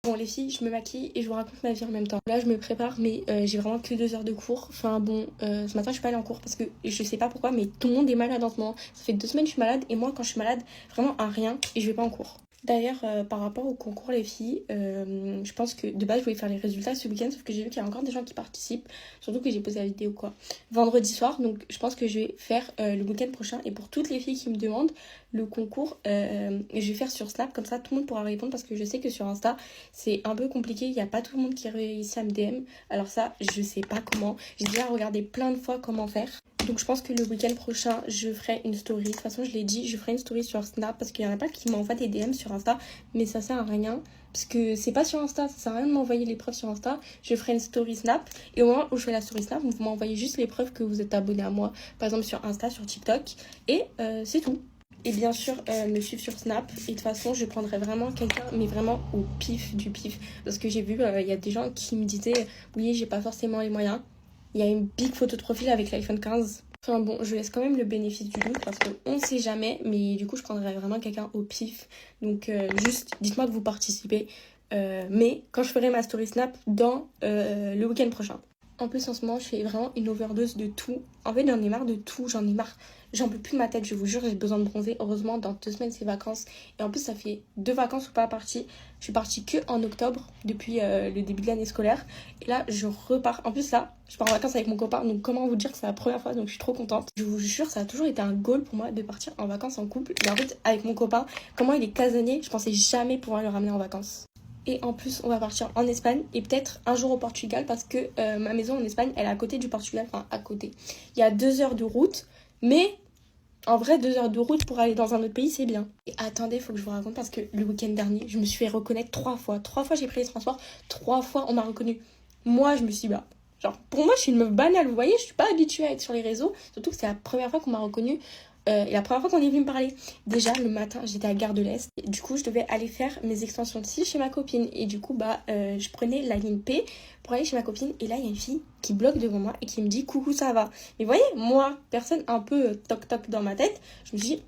Bon les filles, je me maquille et je vous raconte ma vie en même temps. Là je me prépare mais j'ai vraiment que 2 heures de cours. Enfin bon, ce matin je suis pas allée en cours parce que je sais pas pourquoi mais tout le monde est malade en ce moment. Ça fait 2 semaines que je suis malade et moi quand je suis malade, vraiment un rien et je vais pas en cours. D'ailleurs, par rapport au concours, les filles, je pense que de base, je voulais faire les résultats ce week-end, sauf que j'ai vu qu'il y a encore des gens qui participent, surtout que j'ai posé la vidéo quoi, vendredi soir, donc je pense que je vais faire le week-end prochain. Et pour toutes les filles qui me demandent le concours, je vais faire sur Snap, comme ça tout le monde pourra répondre, parce que je sais que sur Insta, c'est un peu compliqué, il n'y a pas tout le monde qui réussit à me DM, alors ça, je sais pas comment, j'ai déjà regardé plein de fois comment faire. Donc je pense que le week-end prochain, je ferai une story. De toute façon, je l'ai dit, je ferai une story sur Snap parce qu'il y en a pas qui m'envoient des DM sur Insta, mais ça sert à rien. Parce que c'est pas sur Insta, ça sert à rien de m'envoyer les preuves sur Insta. Je ferai une story Snap. Et au moment où je fais la story Snap, vous m'envoyez juste les preuves que vous êtes abonné à moi. Par exemple sur Insta, sur TikTok. Et c'est tout. Et bien sûr, me suivre sur Snap. Et de toute façon, je prendrai vraiment quelqu'un, mais vraiment au pif du pif. Parce que j'ai vu, il y a des gens qui me disaient, oui, j'ai pas forcément les moyens. Il y a une big photo de profil avec l'iPhone 15. Enfin bon, je laisse quand même le bénéfice du doute parce qu'on ne sait jamais, mais du coup, je prendrais vraiment quelqu'un au pif. Donc, juste, dites-moi que vous participez. Mais quand je ferai ma story Snap dans le week-end prochain. En plus, en ce moment, je fais vraiment une overdose de tout. En fait, j'en ai marre de tout, j'en ai marre. J'en peux plus de ma tête, je vous jure, j'ai besoin de bronzer. Heureusement, dans 2 semaines, c'est vacances. Et en plus, ça fait 2 vacances ou pas partie. Je suis partie que en octobre, depuis le début de l'année scolaire. Et là, je repars. En plus, là, je pars en vacances avec mon copain. Donc, comment vous dire que c'est la première fois, donc je suis trop contente. Je vous jure, ça a toujours été un goal pour moi de partir en vacances en couple. Et en fait, avec mon copain, comment il est casanier, je pensais jamais pouvoir le ramener en vacances. Et en plus, on va partir en Espagne et peut-être un jour au Portugal parce que ma maison en Espagne, elle est à côté du Portugal. Enfin, à côté. Il y a 2 heures de route, mais en vrai, 2 heures de route pour aller dans un autre pays, c'est bien. Et attendez, il faut que je vous raconte parce que le week-end dernier, je me suis fait reconnaître 3 fois. 3 fois, j'ai pris les transports. 3 fois, on m'a reconnu. Moi, je me suis dit, bah, genre, pour moi, je suis une meuf banale. Vous voyez, je suis pas habituée à être sur les réseaux. Surtout que c'est la première fois qu'on m'a reconnue. Et la première fois qu'on est venu me parler. Déjà, le matin, j'étais à Gare de l'Est. Et du coup, je devais aller faire mes extensions de cils chez ma copine. Et du coup, bah, je prenais la ligne P pour aller chez ma copine. Et là, il y a une fille qui bloque devant moi et qui me dit coucou, ça va. Mais vous voyez, moi, personne un peu toc-toc dans ma tête, je me dis,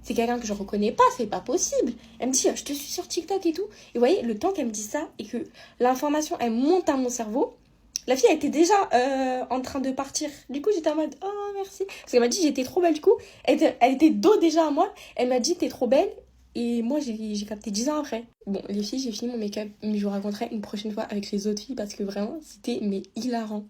c'est quelqu'un que je reconnais pas, c'est pas possible. Elle me dit, je te suis sur TikTok et tout. Et vous voyez, le temps qu'elle me dit ça et que l'information, elle monte à mon cerveau, la fille, elle était déjà en train de partir. Du coup, j'étais en mode, oh, merci. Parce qu'elle m'a dit, j'étais trop belle, du coup. Elle était dos déjà à moi. Elle m'a dit, t'es trop belle. Et moi, j'ai capté 10 ans après. Bon, les filles, j'ai fini mon make-up. Mais je vous raconterai une prochaine fois avec les autres filles parce que vraiment, c'était mais hilarant.